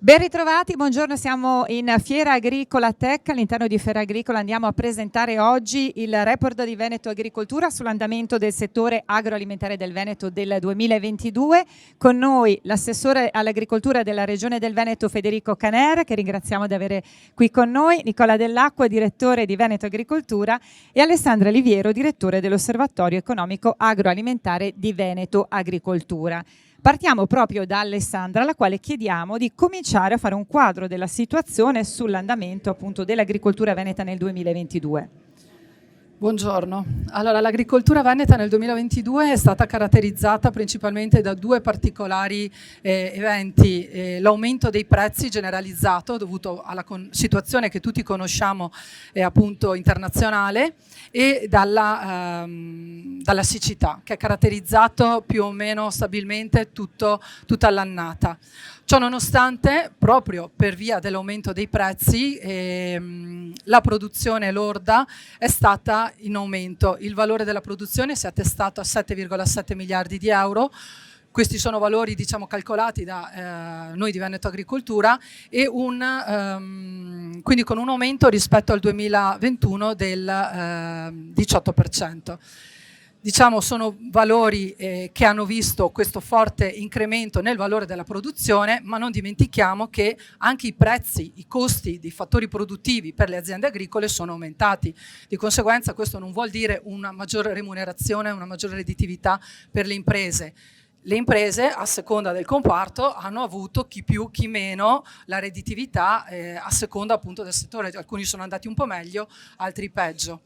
Ben ritrovati, buongiorno, siamo in Fiera Agricola Tech. All'interno di Fiera Agricola andiamo a presentare oggi il report di Veneto Agricoltura sull'andamento del settore agroalimentare del Veneto del 2022. Con noi l'assessore all'agricoltura della Regione del Veneto Federico Caner, che ringraziamo di avere qui con noi, Nicola Dell'Acqua, direttore di Veneto Agricoltura, e Alessandra Liviero, direttore dell'Osservatorio Economico Agroalimentare di Veneto Agricoltura. Partiamo proprio da Alessandra, alla quale chiediamo di cominciare a fare un quadro della situazione sull'andamento appunto dell'agricoltura veneta nel 2022. Buongiorno. Allora, l'agricoltura veneta nel 2022 è stata caratterizzata principalmente da due particolari eventi: l'aumento dei prezzi generalizzato dovuto alla situazione che tutti conosciamo appunto internazionale, e dalla siccità, che ha caratterizzato più o meno stabilmente tutta l'annata. Ciò nonostante, proprio per via dell'aumento dei prezzi, la produzione lorda è stata in aumento. Il valore della produzione si è attestato a 7,7 miliardi di euro. Questi sono valori, diciamo, calcolati da noi di Veneto Agricoltura, e quindi con un aumento rispetto al 2021 del 18%. Diciamo, sono valori che hanno visto questo forte incremento nel valore della produzione, ma non dimentichiamo che anche i prezzi, i costi dei fattori produttivi per le aziende agricole sono aumentati. Di conseguenza questo non vuol dire una maggiore remunerazione, una maggiore redditività per le imprese. Le imprese, a seconda del comparto, hanno avuto chi più chi meno la redditività a seconda appunto del settore. Alcuni sono andati un po' meglio, altri peggio.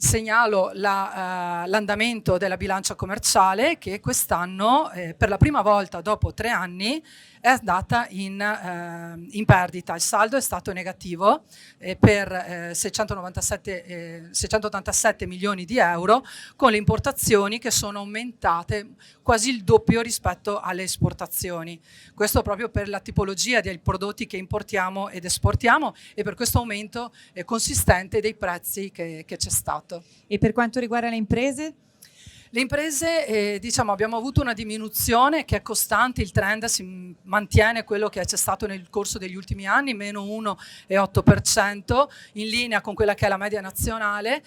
Segnalo l'andamento della bilancia commerciale, che quest'anno per la prima volta dopo 3 anni è andata in perdita. Il saldo è stato negativo per 687 milioni di euro, con le importazioni che sono aumentate quasi il doppio rispetto alle esportazioni. Questo proprio per la tipologia dei prodotti che importiamo ed esportiamo, e per questo aumento consistente dei prezzi che c'è stato. E per quanto riguarda le imprese? Le imprese, diciamo, abbiamo avuto una diminuzione che è costante, il trend si mantiene quello che c'è stato nel corso degli ultimi anni, meno 1,8%, in linea con quella che è la media nazionale.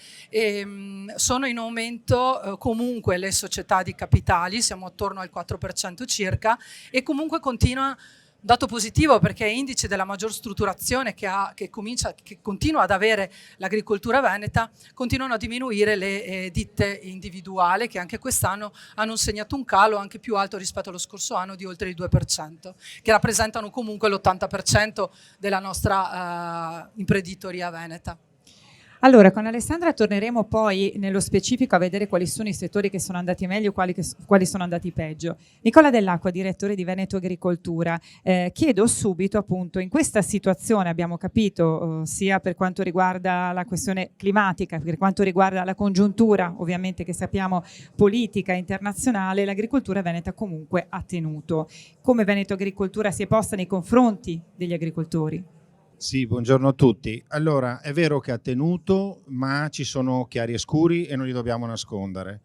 Sono in aumento comunque le società di capitali, siamo attorno al 4% circa, e comunque continua. Dato positivo, perché è indice della maggior strutturazione che continua ad avere l'agricoltura veneta. Continuano a diminuire le ditte individuali, che anche quest'anno hanno segnato un calo anche più alto rispetto allo scorso anno di oltre il 2%, che rappresentano comunque l'80% della nostra imprenditoria veneta. Allora, con Alessandra torneremo poi nello specifico a vedere quali sono i settori che sono andati meglio e quali sono andati peggio. Nicola Dell'Acqua, direttore di Veneto Agricoltura, chiedo subito, appunto, in questa situazione abbiamo capito sia per quanto riguarda la questione climatica, per quanto riguarda la congiuntura, ovviamente, che sappiamo politica internazionale, l'agricoltura veneta comunque ha tenuto. Come Veneto Agricoltura si è posta nei confronti degli agricoltori? Sì, buongiorno a tutti. Allora, è vero che ha tenuto, ma ci sono chiari e scuri e non li dobbiamo nascondere.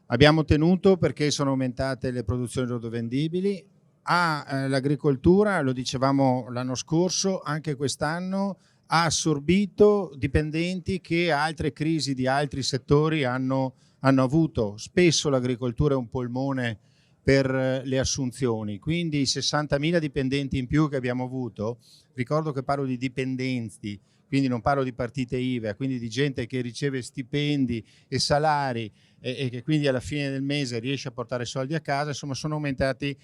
Abbiamo tenuto perché sono aumentate le produzioni lordo-vendibili. L'agricoltura, lo dicevamo l'anno scorso, anche quest'anno ha assorbito dipendenti che altre crisi di altri settori hanno avuto. Spesso l'agricoltura è un polmone per le assunzioni, quindi i 60.000 dipendenti in più che abbiamo avuto, ricordo che parlo di dipendenti, quindi non parlo di partite IVA, quindi di gente che riceve stipendi e salari e che quindi alla fine del mese riesce a portare soldi a casa, insomma sono aumentati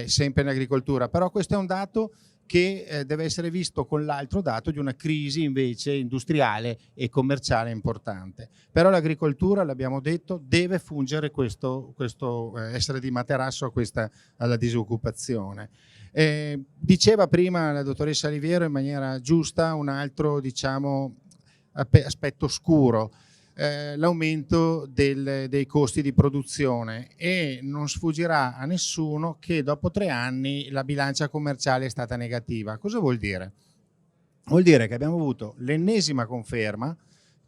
sempre in agricoltura. Però questo è un dato che deve essere visto con l'altro dato di una crisi invece industriale e commerciale importante. Però l'agricoltura, l'abbiamo detto, deve fungere questo essere di materasso alla disoccupazione. Diceva prima la dottoressa Liviero in maniera giusta un altro, diciamo, aspetto scuro, l'aumento dei costi di produzione, e non sfuggirà a nessuno che dopo 3 anni la bilancia commerciale è stata negativa. Cosa vuol dire? Vuol dire che abbiamo avuto l'ennesima conferma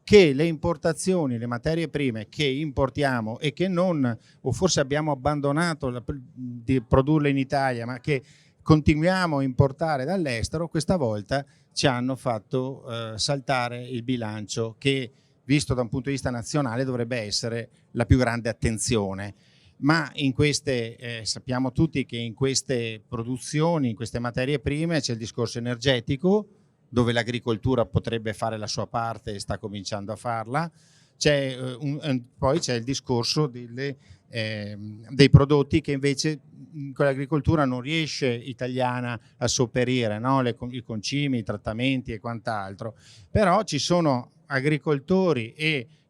che le importazioni, le materie prime che importiamo e che non, o forse abbiamo abbandonato di produrle in Italia, ma che continuiamo a importare dall'estero, questa volta ci hanno fatto saltare il bilancio che, visto da un punto di vista nazionale, dovrebbe essere la più grande attenzione. Ma in queste, sappiamo tutti che in queste produzioni, in queste materie prime, c'è il discorso energetico, dove l'agricoltura potrebbe fare la sua parte e sta cominciando a farla. Poi c'è il discorso dei prodotti che invece quell'agricoltura non riesce italiana a sopperire, no? I concimi, i trattamenti e quant'altro. Però ci sono agricoltori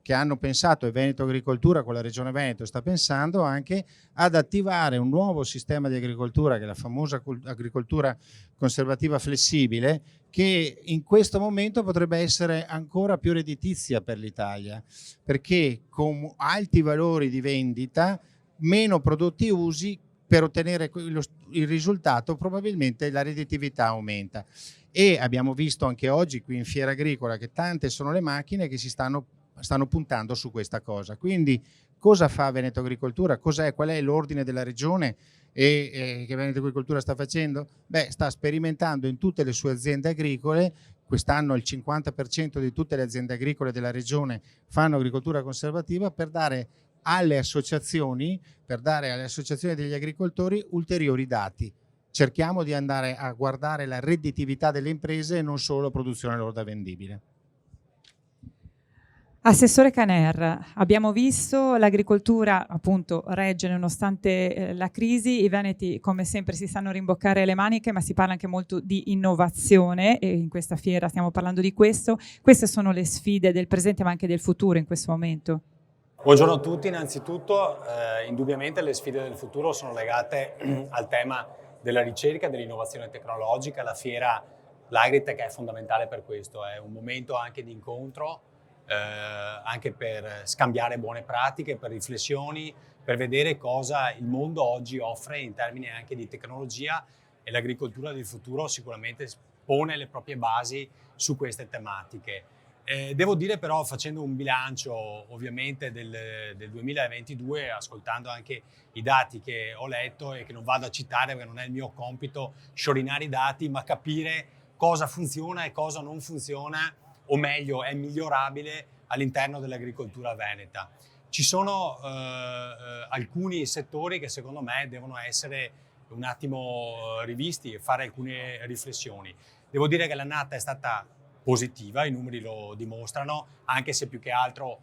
che hanno pensato, e Veneto Agricoltura con la Regione Veneto sta pensando anche ad attivare un nuovo sistema di agricoltura, che è la famosa agricoltura conservativa flessibile, che in questo momento potrebbe essere ancora più redditizia per l'Italia, perché con alti valori di vendita, meno prodotti usi, per ottenere il risultato probabilmente la redditività aumenta. E abbiamo visto anche oggi qui in Fiera Agricola che tante sono le macchine che si stanno puntando su questa cosa. Quindi cosa fa Veneto Agricoltura? Qual è l'ordine della regione che Veneto Agricoltura sta facendo? Sta sperimentando in tutte le sue aziende agricole. Quest'anno il 50% di tutte le aziende agricole della regione fanno agricoltura conservativa, per dare alle associazioni degli agricoltori ulteriori dati. Cerchiamo di andare a guardare la redditività delle imprese e non solo la produzione lorda vendibile. Assessore Caner, abbiamo visto l'agricoltura appunto regge nonostante la crisi, i veneti come sempre si stanno rimboccare le maniche, ma si parla anche molto di innovazione e in questa fiera stiamo parlando di questo. Queste sono le sfide del presente ma anche del futuro in questo momento. Buongiorno a tutti, innanzitutto indubbiamente le sfide del futuro sono legate al tema della ricerca, dell'innovazione tecnologica. La fiera, l'Agritech è fondamentale per questo, è un momento anche di incontro, anche per scambiare buone pratiche, per riflessioni, per vedere cosa il mondo oggi offre in termini anche di tecnologia, e l'agricoltura del futuro sicuramente pone le proprie basi su queste tematiche. Devo dire però, facendo un bilancio ovviamente del 2022, ascoltando anche i dati che ho letto e che non vado a citare perché non è il mio compito sciorinare i dati, ma capire cosa funziona e cosa non funziona, o meglio è migliorabile all'interno dell'agricoltura veneta. Ci sono alcuni settori che secondo me devono essere un attimo rivisti e fare alcune riflessioni. Devo dire che l'annata è stata positiva, i numeri lo dimostrano, anche se più che altro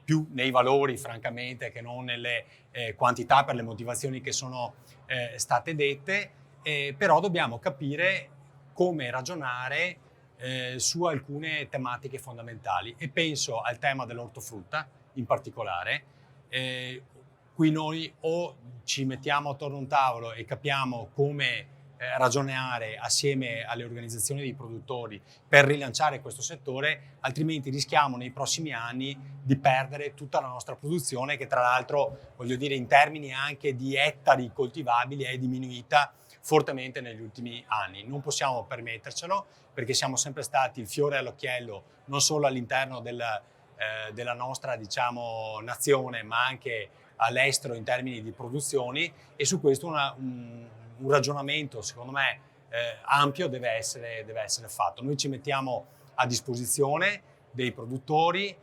più nei valori francamente che non nelle quantità, per le motivazioni che sono state dette, però dobbiamo capire come ragionare su alcune tematiche fondamentali, e penso al tema dell'ortofrutta in particolare. Qui noi o ci mettiamo attorno a un tavolo e capiamo come ragionare assieme alle organizzazioni dei produttori per rilanciare questo settore, altrimenti rischiamo nei prossimi anni di perdere tutta la nostra produzione, che tra l'altro, voglio dire, in termini anche di ettari coltivabili è diminuita fortemente negli ultimi anni. Non possiamo permettercelo, perché siamo sempre stati il fiore all'occhiello non solo all'interno della nostra, diciamo, nazione, ma anche all'estero in termini di produzioni, e su questo un ragionamento secondo me ampio deve essere fatto. Noi ci mettiamo a disposizione dei produttori,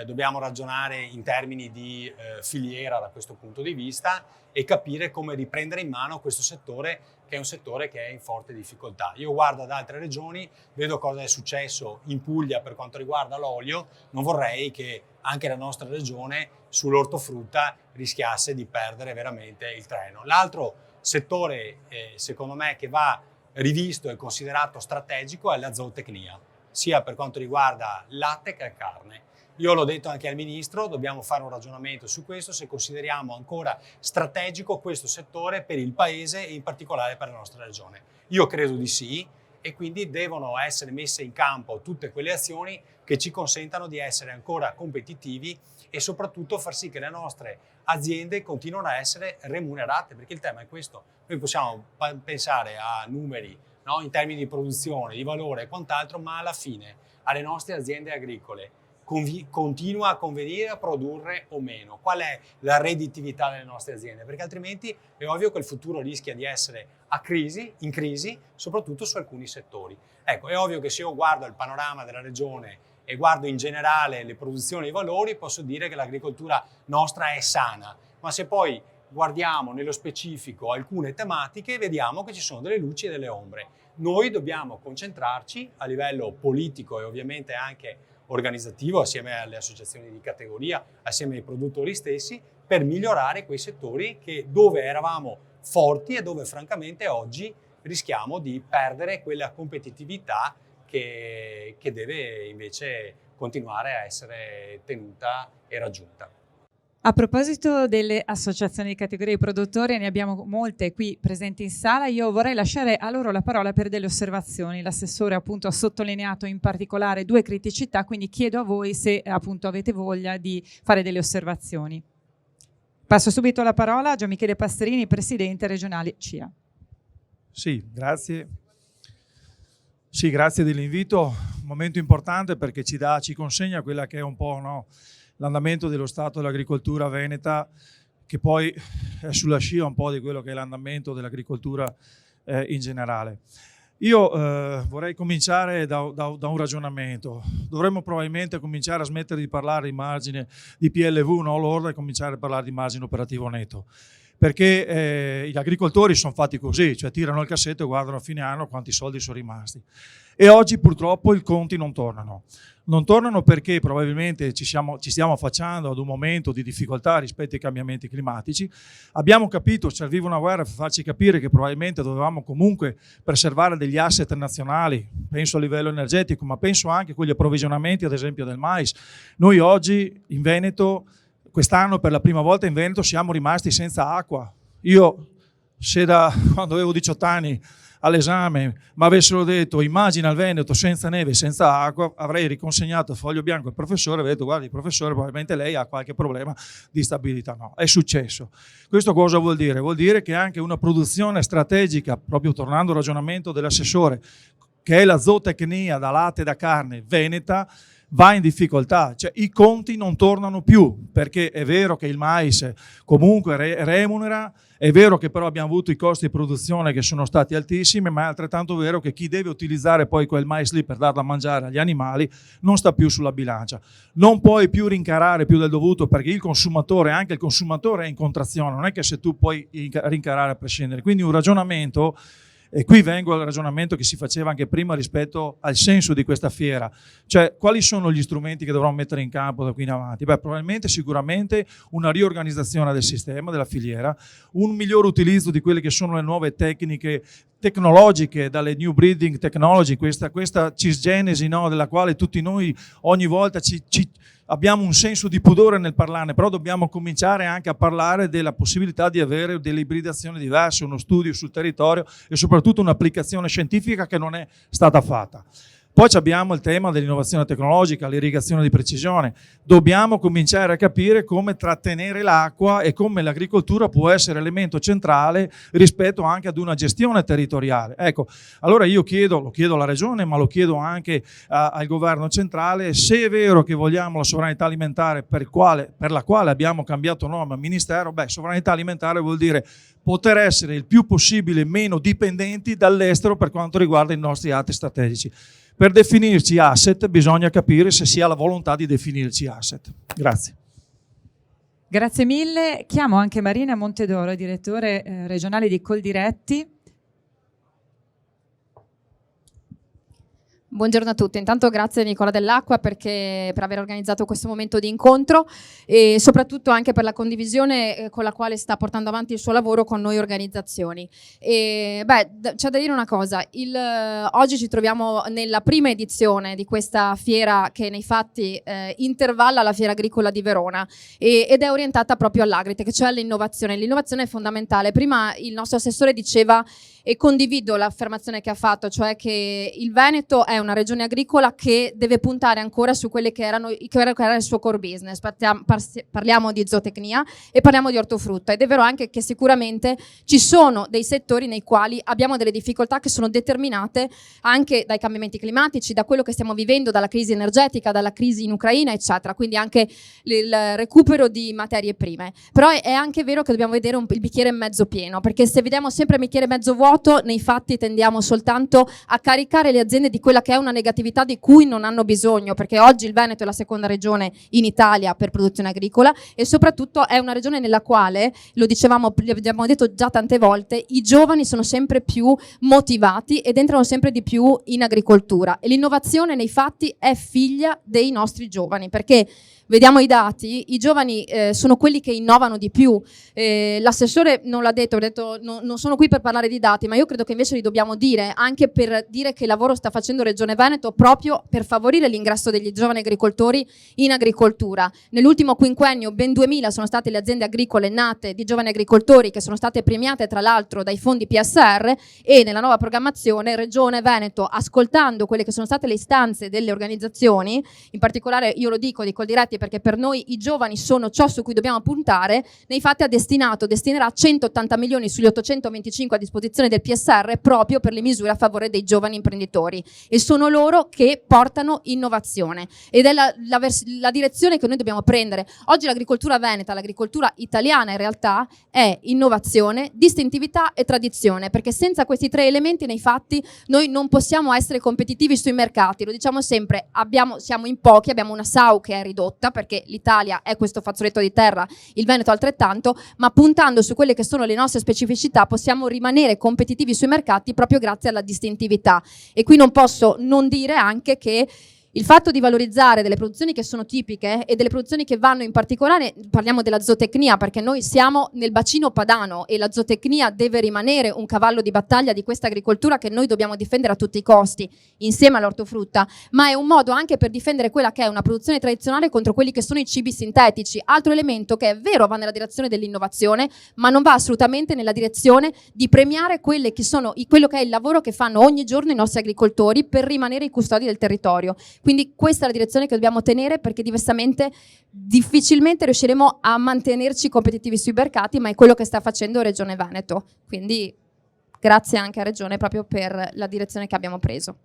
dobbiamo ragionare in termini di filiera da questo punto di vista e capire come riprendere in mano questo settore, che è un settore che è in forte difficoltà. Io guardo ad altre regioni, vedo cosa è successo in Puglia per quanto riguarda l'olio, non vorrei che anche la nostra regione sull'ortofrutta rischiasse di perdere veramente il treno. L'altro settore secondo me che va rivisto e considerato strategico è la zootecnia, sia per quanto riguarda latte che carne. Io l'ho detto anche al Ministro, dobbiamo fare un ragionamento su questo, se consideriamo ancora strategico questo settore per il Paese e in particolare per la nostra regione. Io credo di sì, e quindi devono essere messe in campo tutte quelle azioni che ci consentano di essere ancora competitivi e soprattutto far sì che le nostre aziende continuino a essere remunerate, perché il tema è questo. Noi possiamo pensare a numeri, no, in termini di produzione, di valore e quant'altro, ma alla fine alle nostre aziende agricole continua a convenire a produrre o meno, qual è la redditività delle nostre aziende, perché altrimenti è ovvio che il futuro rischia di essere in crisi, soprattutto su alcuni settori. Ecco, è ovvio che se io guardo il panorama della regione e guardo in generale le produzioni e i valori, posso dire che l'agricoltura nostra è sana, ma se poi guardiamo nello specifico alcune tematiche, vediamo che ci sono delle luci e delle ombre. Noi dobbiamo concentrarci a livello politico e ovviamente anche organizzativo, assieme alle associazioni di categoria, assieme ai produttori stessi, per migliorare quei settori dove eravamo forti e dove francamente oggi rischiamo di perdere quella competitività che deve invece continuare a essere tenuta e raggiunta. A proposito delle associazioni di categoria di produttori, ne abbiamo molte qui presenti in sala, io vorrei lasciare a loro la parola per delle osservazioni. L'assessore appunto ha sottolineato in particolare 2 criticità, quindi chiedo a voi se appunto avete voglia di fare delle osservazioni. Passo subito la parola a Gian Michele Pasterini, Presidente regionale CIA. Sì, grazie. Sì, grazie dell'invito, un momento importante perché ci consegna quella che è un po' l'andamento dello stato dell'agricoltura veneta, che poi è sulla scia un po' di quello che è l'andamento dell'agricoltura in generale. Io vorrei cominciare da un ragionamento. Dovremmo probabilmente cominciare a smettere di parlare di margine di PLV, no, lordo, e cominciare a parlare di margine operativo netto. Perché gli agricoltori sono fatti così, cioè tirano il cassetto e guardano a fine anno quanti soldi sono rimasti. E oggi purtroppo i conti non tornano. Non tornano perché probabilmente ci stiamo affacciando ad un momento di difficoltà rispetto ai cambiamenti climatici. Abbiamo capito, serviva una guerra per farci capire che probabilmente dovevamo comunque preservare degli asset nazionali, penso a livello energetico, ma penso anche con gli approvvigionamenti, ad esempio del mais. Noi oggi in Veneto, quest'anno per la prima volta in Veneto siamo rimasti senza acqua. Io, se da quando avevo 18 anni all'esame mi avessero detto immagina il Veneto senza neve e senza acqua, avrei riconsegnato il foglio bianco al professore e avrei detto guardi professore, probabilmente lei ha qualche problema di stabilità. No, è successo. Questo cosa vuol dire? Vuol dire che anche una produzione strategica, proprio tornando al ragionamento dell'assessore, che è la zootecnia da latte e da carne veneta, va in difficoltà, cioè i conti non tornano più, perché è vero che il mais comunque remunera, è vero che però abbiamo avuto i costi di produzione che sono stati altissimi, ma è altrettanto vero che chi deve utilizzare poi quel mais lì per darlo a mangiare agli animali non sta più sulla bilancia. Non puoi più rincarare più del dovuto perché il consumatore, anche il consumatore è in contrazione, non è che se tu puoi rincarare a prescindere. Quindi un ragionamento. E qui vengo al ragionamento che si faceva anche prima rispetto al senso di questa fiera, cioè quali sono gli strumenti che dovrò mettere in campo da qui in avanti? Beh, probabilmente sicuramente una riorganizzazione del sistema, della filiera, un miglior utilizzo di quelle che sono le nuove tecniche tecnologiche, dalle new breeding technology, questa cisgenesi, no, della quale tutti noi ogni volta abbiamo un senso di pudore nel parlarne, però dobbiamo cominciare anche a parlare della possibilità di avere delle ibridazioni diverse, uno studio sul territorio e soprattutto un'applicazione scientifica che non è stata fatta. Poi abbiamo il tema dell'innovazione tecnologica, l'irrigazione di precisione. Dobbiamo cominciare a capire come trattenere l'acqua e come l'agricoltura può essere elemento centrale rispetto anche ad una gestione territoriale. Ecco, allora io lo chiedo alla Regione, ma lo chiedo anche al governo centrale, se è vero che vogliamo la sovranità alimentare per la quale abbiamo cambiato nome al Ministero, sovranità alimentare vuol dire poter essere il più possibile meno dipendenti dall'estero per quanto riguarda i nostri atti strategici. Per definirci asset bisogna capire se si ha la volontà di definirci asset. Grazie. Grazie mille. Chiamo anche Marina Montedoro, direttore regionale di Coldiretti. Buongiorno a tutti, intanto grazie Nicola Dell'Acqua per aver organizzato questo momento di incontro e soprattutto anche per la condivisione con la quale sta portando avanti il suo lavoro con noi organizzazioni. C'è da dire una cosa, oggi ci troviamo nella prima edizione di questa fiera che nei fatti intervalla la Fiera Agricola di Verona ed è orientata proprio all'agritech, cioè all'innovazione. L'innovazione è fondamentale. Prima il nostro assessore diceva, e condivido l'affermazione che ha fatto, cioè che il Veneto è una regione agricola che deve puntare ancora su quelle che era il suo core business. Parliamo di zootecnia e parliamo di ortofrutta, ed è vero anche che sicuramente ci sono dei settori nei quali abbiamo delle difficoltà che sono determinate anche dai cambiamenti climatici, da quello che stiamo vivendo, dalla crisi energetica, dalla crisi in Ucraina, eccetera, quindi anche il recupero di materie prime. Però è anche vero che dobbiamo vedere il bicchiere mezzo pieno, perché se vediamo sempre il bicchiere mezzo vuoto, nei fatti tendiamo soltanto a caricare le aziende di quella che è una negatività di cui non hanno bisogno, perché oggi il Veneto è la seconda regione in Italia per produzione agricola e soprattutto è una regione nella quale, lo abbiamo detto già tante volte, i giovani sono sempre più motivati ed entrano sempre di più in agricoltura, e l'innovazione nei fatti è figlia dei nostri giovani, perché vediamo i dati, i giovani sono quelli che innovano di più. L'assessore non l'ha detto, non sono qui per parlare di dati, ma io credo che invece li dobbiamo dire, anche per dire che lavoro sta facendo Regione Veneto proprio per favorire l'ingresso degli giovani agricoltori in agricoltura. Nell'ultimo quinquennio ben 2000 sono state le aziende agricole nate di giovani agricoltori, che sono state premiate tra l'altro dai fondi PSR, e nella nuova programmazione Regione Veneto, ascoltando quelle che sono state le istanze delle organizzazioni, in particolare io lo dico di Coldiretti perché per noi i giovani sono ciò su cui dobbiamo puntare, nei fatti destinerà 180 milioni sugli 825 a disposizione del PSR proprio per le misure a favore dei giovani imprenditori, e sono loro che portano innovazione, ed è la direzione che noi dobbiamo prendere. Oggi l'agricoltura veneta, l'agricoltura italiana in realtà è innovazione, distintività e tradizione, perché senza questi tre elementi nei fatti noi non possiamo essere competitivi sui mercati. Lo diciamo sempre, siamo in pochi, abbiamo una SAU che è ridotta perché l'Italia è questo fazzoletto di terra, il Veneto altrettanto, ma puntando su quelle che sono le nostre specificità possiamo rimanere competitivi sui mercati proprio grazie alla distintività. E qui non posso non dire anche che il fatto di valorizzare delle produzioni che sono tipiche e delle produzioni che vanno, in particolare parliamo della zootecnia, perché noi siamo nel bacino padano e la zootecnia deve rimanere un cavallo di battaglia di questa agricoltura che noi dobbiamo difendere a tutti i costi insieme all'ortofrutta, ma è un modo anche per difendere quella che è una produzione tradizionale contro quelli che sono i cibi sintetici, altro elemento che è vero va nella direzione dell'innovazione, ma non va assolutamente nella direzione di premiare quello che è il lavoro che fanno ogni giorno i nostri agricoltori per rimanere i custodi del territorio. Quindi questa è la direzione che dobbiamo tenere, perché diversamente difficilmente riusciremo a mantenerci competitivi sui mercati, ma è quello che sta facendo Regione Veneto. Quindi grazie anche a Regione proprio per la direzione che abbiamo preso.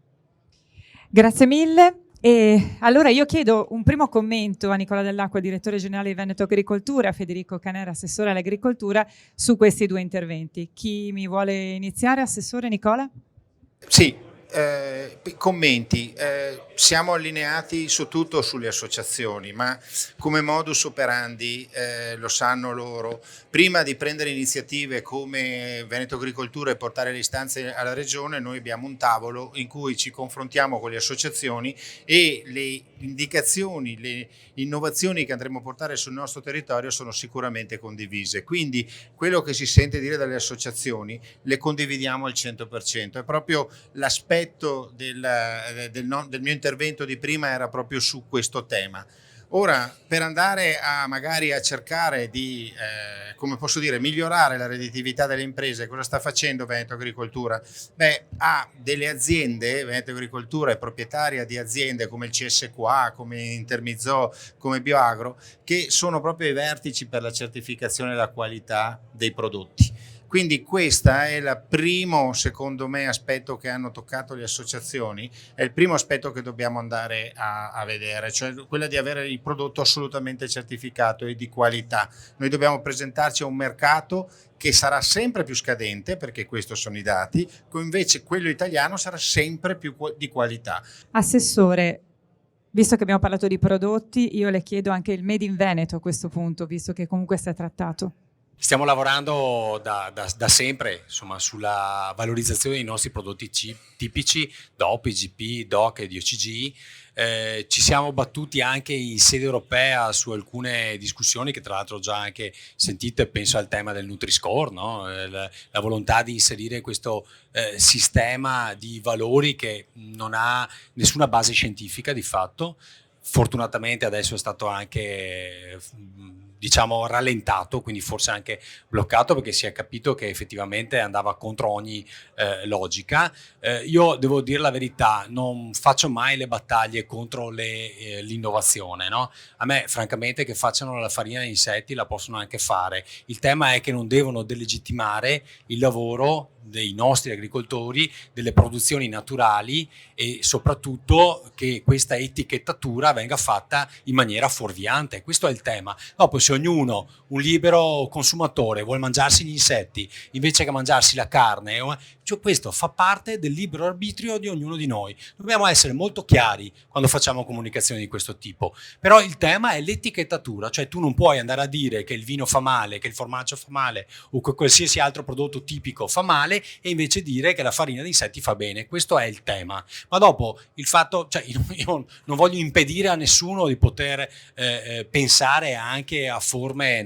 Grazie mille. E allora io chiedo un primo commento a Nicola Dell'Acqua, direttore generale di Veneto Agricoltura, a Federico Canera, assessore all'agricoltura, su questi due interventi. Chi mi vuole iniziare? Assessore Nicola? Sì. Commenti, siamo allineati su tutto sulle associazioni, ma come modus operandi lo sanno loro, prima di prendere iniziative come Veneto Agricoltura e portare le istanze alla regione, noi abbiamo un tavolo in cui ci confrontiamo con le associazioni e le indicazioni, le innovazioni che andremo a portare sul nostro territorio sono sicuramente condivise, quindi quello che si sente dire dalle associazioni le condividiamo al 100%, è proprio l'aspetto del mio intervento di prima era proprio su questo tema. Ora, per andare magari a cercare di, come posso dire, migliorare la redditività delle imprese, cosa sta facendo Veneto Agricoltura? Ha delle aziende, Veneto Agricoltura è proprietaria di aziende come il CSQA, come Intermizzo, come Bioagro, che sono proprio i vertici per la certificazione della qualità dei prodotti. Quindi questo è il primo, secondo me, aspetto che hanno toccato le associazioni, è il primo aspetto che dobbiamo andare a vedere, cioè quella di avere il prodotto assolutamente certificato e di qualità. Noi dobbiamo presentarci a un mercato che sarà sempre più scadente, perché questi sono i dati, invece quello italiano sarà sempre più di qualità. Assessore, visto che abbiamo parlato di prodotti, io le chiedo anche il Made in Veneto a questo punto, visto che comunque si è trattato. Stiamo lavorando da sempre, insomma, sulla valorizzazione dei nostri prodotti tipici, DOP, IGP, DOC e DOCG. Ci siamo battuti anche in sede europea su alcune discussioni che tra l'altro ho già anche sentito, e penso al tema del Nutri-Score, no? La volontà di inserire questo sistema di valori che non ha nessuna base scientifica di fatto. Fortunatamente adesso è stato anche diciamo rallentato, quindi forse anche bloccato, perché si è capito che effettivamente andava contro ogni logica. Io devo dire la verità, non faccio mai le battaglie contro l'innovazione, no? A me francamente che facciano la farina di insetti la possono anche fare, il tema è che non devono delegittimare il lavoro dei nostri agricoltori, delle produzioni naturali, e soprattutto che questa etichettatura venga fatta in maniera fuorviante. Questo è il tema. Dopo, se ognuno, un libero consumatore, vuole mangiarsi gli insetti invece che mangiarsi la carne, cioè questo fa parte del libero arbitrio di ognuno di noi. Dobbiamo essere molto chiari quando facciamo comunicazioni di questo tipo. Però il tema è l'etichettatura, cioè tu non puoi andare a dire che il vino fa male, che il formaggio fa male o che qualsiasi altro prodotto tipico fa male e invece dire che la farina di insetti fa bene. Questo è il tema. Ma dopo il fatto, cioè io non voglio impedire a nessuno di poter pensare anche a forme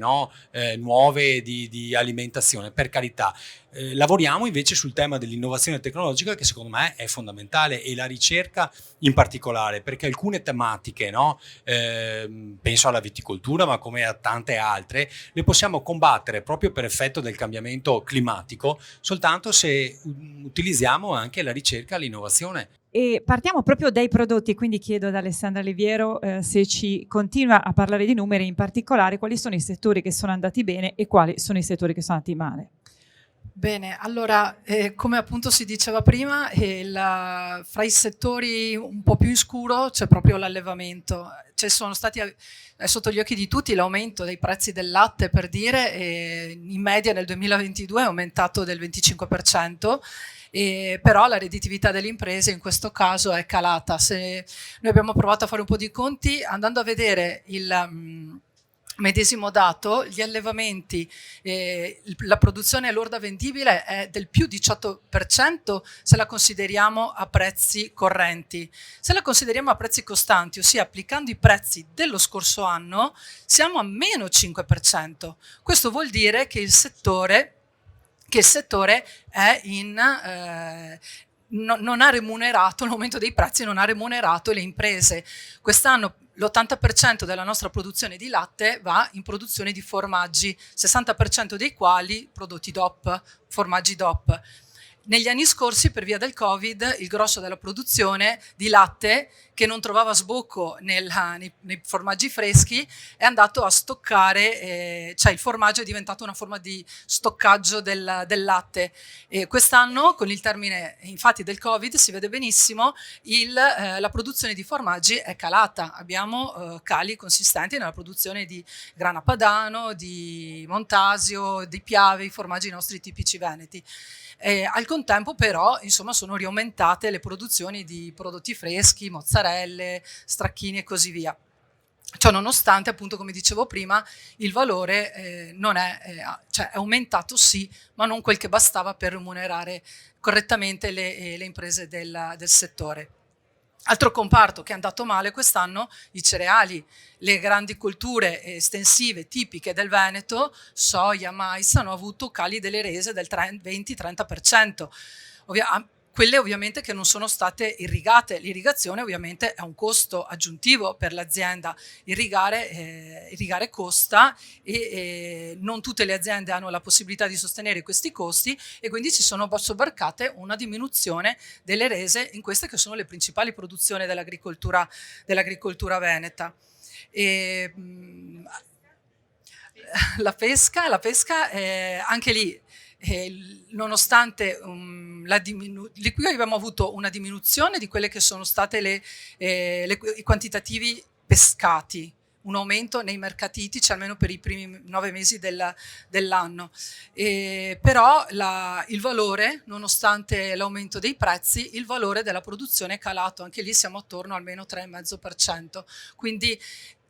nuove di alimentazione, per carità. Lavoriamo invece sul tema dell'innovazione tecnologica, che secondo me è fondamentale, e la ricerca in particolare, perché alcune tematiche, penso alla viticoltura ma come a tante altre, le possiamo combattere proprio per effetto del cambiamento climatico soltanto se utilizziamo anche la ricerca e l'innovazione. E partiamo proprio dai prodotti, quindi chiedo ad Alessandra Liviero se ci continua a parlare di numeri, in particolare quali sono i settori che sono andati bene e quali sono i settori che sono andati male. Bene, allora, come appunto si diceva prima, fra i settori un po' più in scuro c'è proprio l'allevamento. Sono stati sotto gli occhi di tutti l'aumento dei prezzi del latte, per dire, in media nel 2022 è aumentato del 25%, però la redditività delle imprese in questo caso è calata. Se noi abbiamo provato a fare un po' di conti, andando a vedere il medesimo dato, gli allevamenti, la produzione lorda vendibile è del più 18% se la consideriamo a prezzi correnti. Se la consideriamo a prezzi costanti, ossia applicando i prezzi dello scorso anno, siamo a meno 5%. Questo vuol dire che il settore è non ha remunerato, l'aumento dei prezzi non ha remunerato le imprese. Quest'anno l'80% della nostra produzione di latte va in produzione di formaggi, 60% dei quali prodotti DOP, formaggi DOP. Negli anni scorsi, per via del Covid, il grosso della produzione di latte, che non trovava sbocco nei formaggi freschi, è andato a stoccare, cioè il formaggio è diventato una forma di stoccaggio del latte. Quest'anno, con il termine infatti del Covid, si vede benissimo, la produzione di formaggi è calata. Abbiamo cali consistenti nella produzione di grana padano, di montasio, di piave, i formaggi nostri tipici veneti. Al contempo però sono riaumentate le produzioni di prodotti freschi, mozzarelle, stracchini e così via. Ciò nonostante, appunto, come dicevo prima, il valore non è aumentato sì, ma non quel che bastava per remunerare correttamente le imprese del settore. Altro comparto che è andato male quest'anno, i cereali. Le grandi colture estensive tipiche del Veneto, soia, mais, hanno avuto cali delle rese del 20-30%. Quelle ovviamente che non sono state irrigate. L'irrigazione ovviamente è un costo aggiuntivo per l'azienda. Irrigare costa e non tutte le aziende hanno la possibilità di sostenere questi costi, e quindi ci sono sobbarcate una diminuzione delle rese in queste che sono le principali produzioni dell'agricoltura veneta. La pesca anche lì, nonostante qui abbiamo avuto una diminuzione di quelle che sono state i quantitativi pescati, un aumento nei mercatitici almeno per i primi 9 mesi dell'anno, però il valore, nonostante l'aumento dei prezzi, il valore della produzione è calato, anche lì siamo attorno al meno 3,5%, quindi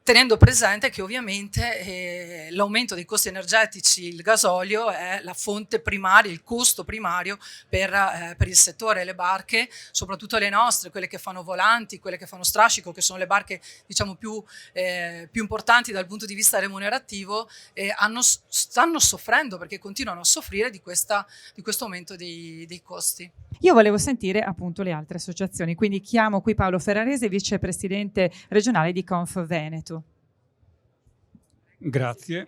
tenendo presente che ovviamente l'aumento dei costi energetici, il gasolio è la fonte primaria, il costo primario per il settore. Le barche, soprattutto le nostre, quelle che fanno volanti, quelle che fanno strascico, che sono le barche diciamo più importanti dal punto di vista remunerativo, stanno soffrendo, perché continuano a soffrire di questo aumento dei costi. Io volevo sentire appunto le altre associazioni, quindi chiamo qui Paolo Ferrarese, vicepresidente regionale di Conf Veneto. Grazie.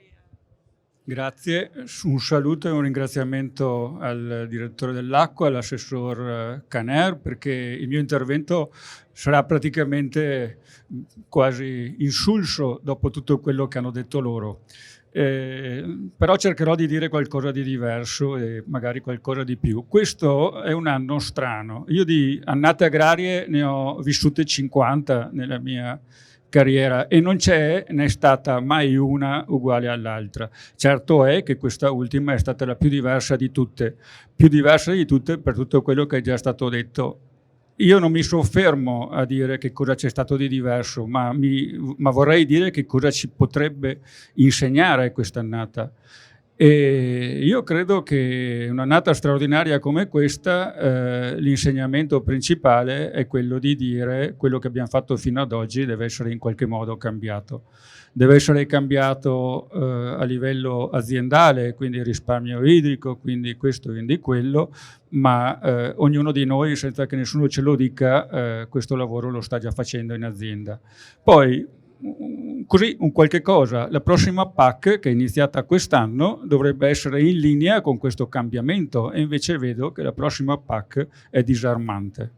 Un saluto e un ringraziamento al direttore dell'acqua, all'assessor Caner, perché il mio intervento sarà praticamente quasi insulso dopo tutto quello che hanno detto loro. Però cercherò di dire qualcosa di diverso e magari qualcosa di più. Questo è un anno strano. Io di annate agrarie ne ho vissute 50 nella mia carriera e non c'è né stata mai una uguale all'altra. Certo è che questa ultima è stata la più diversa di tutte per tutto quello che è già stato detto. Io non mi soffermo a dire che cosa c'è stato di diverso, ma vorrei dire che cosa ci potrebbe insegnare quest'annata. E io credo che un'annata straordinaria come questa, l'insegnamento principale è quello di dire quello che abbiamo fatto fino ad oggi deve essere in qualche modo cambiato. Deve essere cambiato a livello aziendale, quindi risparmio idrico, quindi questo, quindi quello, ma ognuno di noi, senza che nessuno ce lo dica, questo lavoro lo sta già facendo in azienda. Poi, così un qualche cosa, la prossima PAC che è iniziata quest'anno dovrebbe essere in linea con questo cambiamento e invece vedo che la prossima PAC è disarmante.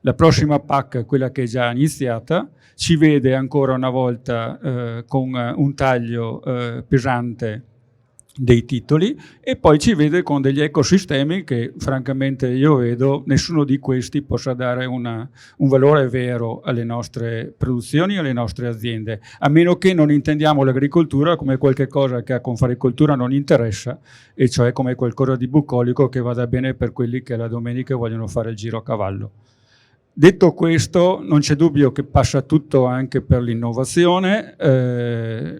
La prossima PAC, quella che è già iniziata, ci vede ancora una volta con un taglio pesante dei titoli e poi ci vede con degli ecosistemi che francamente io vedo nessuno di questi possa dare un valore vero alle nostre produzioni e alle nostre aziende, a meno che non intendiamo l'agricoltura come qualche cosa che a Confagricoltura non interessa, e cioè come qualcosa di bucolico che vada bene per quelli che la domenica vogliono fare il giro a cavallo. Detto questo, non c'è dubbio che passa tutto anche per l'innovazione.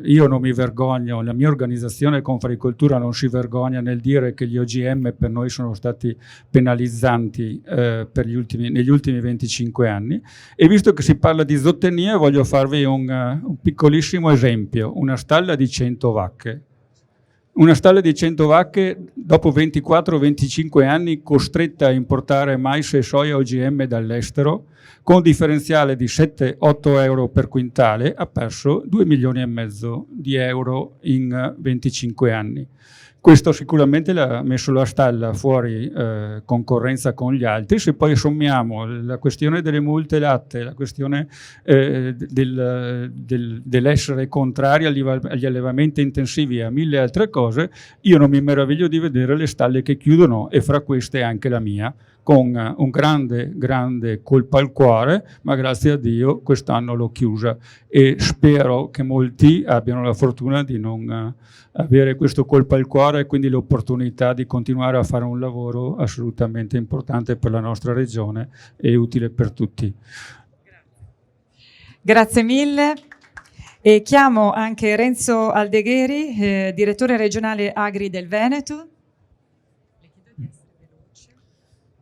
Io non mi vergogno, la mia organizzazione Confagricoltura non si vergogna nel dire che gli OGM per noi sono stati penalizzanti negli ultimi 25 anni. E visto che si parla di zootecnia, voglio farvi un piccolissimo esempio, una stalla di 100 vacche. Una stalla di 100 vacche dopo 24-25 anni costretta a importare mais e soia OGM dall'estero con differenziale di 7-8 euro per quintale ha perso 2,5 milioni di euro in 25 anni. Questo sicuramente l'ha messo la stalla fuori concorrenza con gli altri. Se poi sommiamo la questione delle multe latte, la questione dell'essere contrari agli allevamenti intensivi e a mille altre cose, io non mi meraviglio di vedere le stalle che chiudono e fra queste anche la mia, con un grande colpo al cuore, ma grazie a Dio quest'anno l'ho chiusa e spero che molti abbiano la fortuna di non avere questo colpo al cuore e quindi l'opportunità di continuare a fare un lavoro assolutamente importante per la nostra regione e utile per tutti. Grazie mille. E chiamo anche Renzo Aldegheri, direttore regionale Agri del Veneto.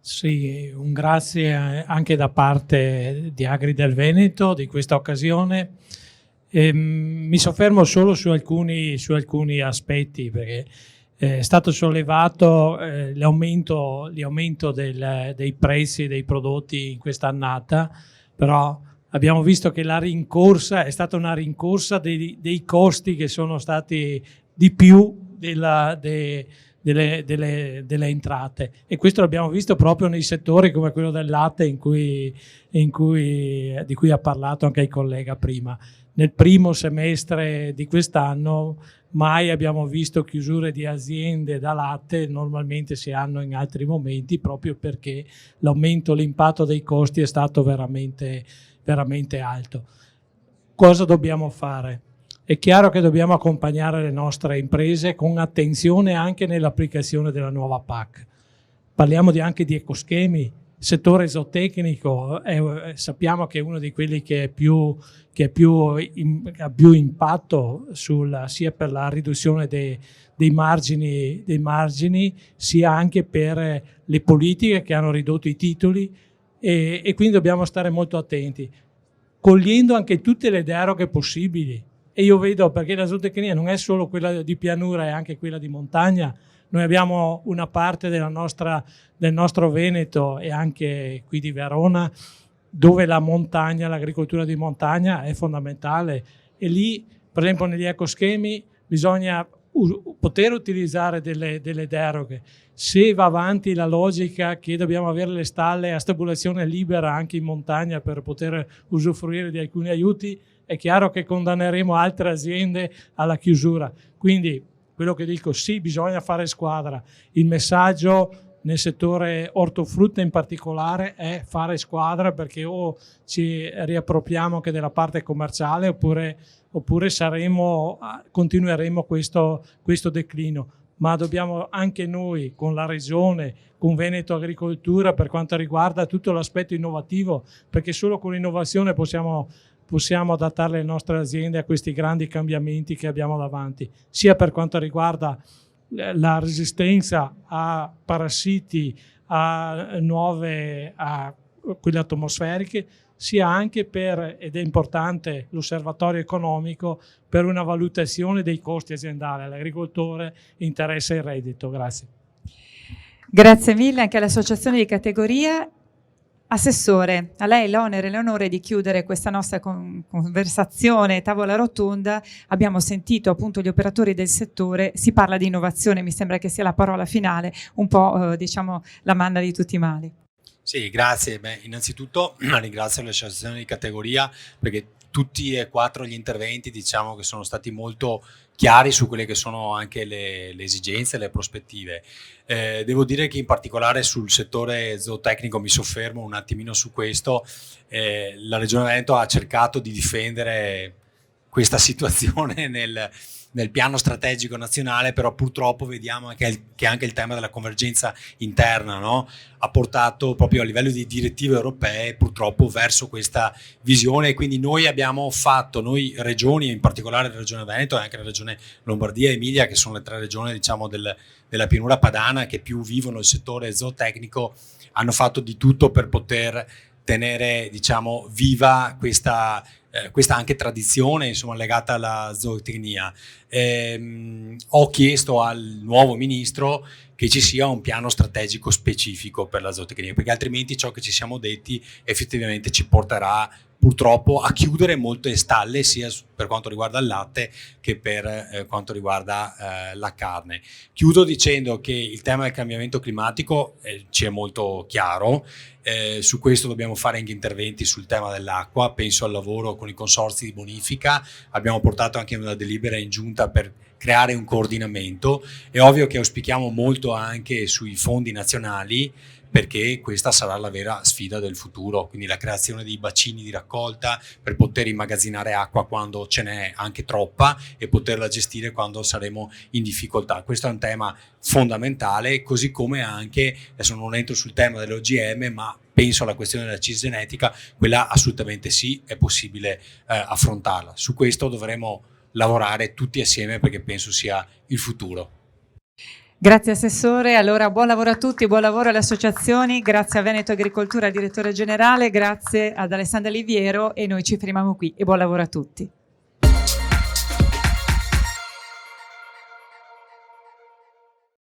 Sì, un grazie anche da parte di Agri del Veneto di questa occasione. Mi soffermo solo su alcuni aspetti perché è stato sollevato l'aumento dei prezzi dei prodotti in quest'annata, però abbiamo visto che la rincorsa è stata una rincorsa dei costi che sono stati di più delle entrate, e questo l'abbiamo visto proprio nei settori come quello del latte di cui ha parlato anche il collega prima. Nel primo semestre di quest'anno mai abbiamo visto chiusure di aziende da latte, normalmente si hanno in altri momenti proprio perché l'impatto dei costi è stato veramente alto. Cosa dobbiamo fare? È chiaro che dobbiamo accompagnare le nostre imprese con attenzione anche nell'applicazione della nuova PAC. Parliamo anche di ecoschemi. Il settore zootecnico sappiamo che è uno di quelli che ha più impatto sia per la riduzione dei margini, sia anche per le politiche che hanno ridotto i titoli e quindi dobbiamo stare molto attenti, cogliendo anche tutte le deroghe possibili. E io vedo, perché la zootecnia non è solo quella di pianura, è anche quella di montagna. Noi abbiamo una parte del nostro Veneto e anche qui di Verona dove la montagna, l'agricoltura di montagna è fondamentale, e lì per esempio negli ecoschemi bisogna poter utilizzare delle deroghe. Se va avanti la logica che dobbiamo avere le stalle a stabulazione libera anche in montagna per poter usufruire di alcuni aiuti, è chiaro che condanneremo altre aziende alla chiusura. Quindi quello che dico, sì, bisogna fare squadra. Il messaggio nel settore ortofrutta in particolare è fare squadra, perché o ci riappropriamo anche della parte commerciale oppure continueremo questo declino. Ma dobbiamo anche noi, con la Regione, con Veneto Agricoltura, per quanto riguarda tutto l'aspetto innovativo, perché solo con l'innovazione possiamo adattare le nostre aziende a questi grandi cambiamenti che abbiamo davanti, sia per quanto riguarda la resistenza a parassiti, a quelle atmosferiche, sia anche ed è importante l'osservatorio economico per una valutazione dei costi aziendali. All'agricoltore interessa il reddito. Grazie. Grazie mille anche all'associazione di categoria. Assessore, a lei l'onere e l'onore di chiudere questa nostra conversazione, tavola rotonda. Abbiamo sentito appunto gli operatori del settore, si parla di innovazione, mi sembra che sia la parola finale, un po' diciamo la manna di tutti i mali. Sì, grazie. Innanzitutto ringrazio l'associazione di categoria, perché tutti e 4 gli interventi diciamo che sono stati molto chiari su quelle che sono anche le esigenze e le prospettive. Devo dire che in particolare sul settore zootecnico mi soffermo un attimino su questo. La Regione Veneto ha cercato di difendere questa situazione nel piano strategico nazionale, però purtroppo vediamo che anche il tema della convergenza interna, no, ha portato proprio a livello di direttive europee purtroppo verso questa visione, e quindi noi regioni, in particolare la Regione Veneto e anche la Regione Lombardia e Emilia, che sono le 3 regioni diciamo della pianura padana che più vivono il settore zootecnico, hanno fatto di tutto per poter tenere diciamo viva questa anche tradizione insomma legata alla zootecnia. Ho chiesto al nuovo ministro che ci sia un piano strategico specifico per la zootecnia, perché altrimenti ciò che ci siamo detti effettivamente ci porterà purtroppo a chiudere molte stalle, sia per quanto riguarda il latte che per quanto riguarda la carne. Chiudo dicendo che il tema del cambiamento climatico ci è molto chiaro. Su questo dobbiamo fare anche interventi sul tema dell'acqua. Penso al lavoro con i consorzi di bonifica, abbiamo portato anche una delibera in giunta per creare un coordinamento. È ovvio che auspichiamo molto anche sui fondi nazionali, perché questa sarà la vera sfida del futuro, quindi la creazione di bacini di raccolta per poter immagazzinare acqua quando ce n'è anche troppa e poterla gestire quando saremo in difficoltà. Questo è un tema fondamentale, così come anche, adesso non entro sul tema dell'OGM, ma penso alla questione della cisgenetica, quella assolutamente sì, è possibile affrontarla. Su questo dovremo lavorare tutti assieme, perché penso sia il futuro. Grazie Assessore, allora buon lavoro a tutti, buon lavoro alle associazioni, grazie a Veneto Agricoltura, direttore generale, grazie ad Alessandra Liviero, e noi ci fermiamo qui e buon lavoro a tutti.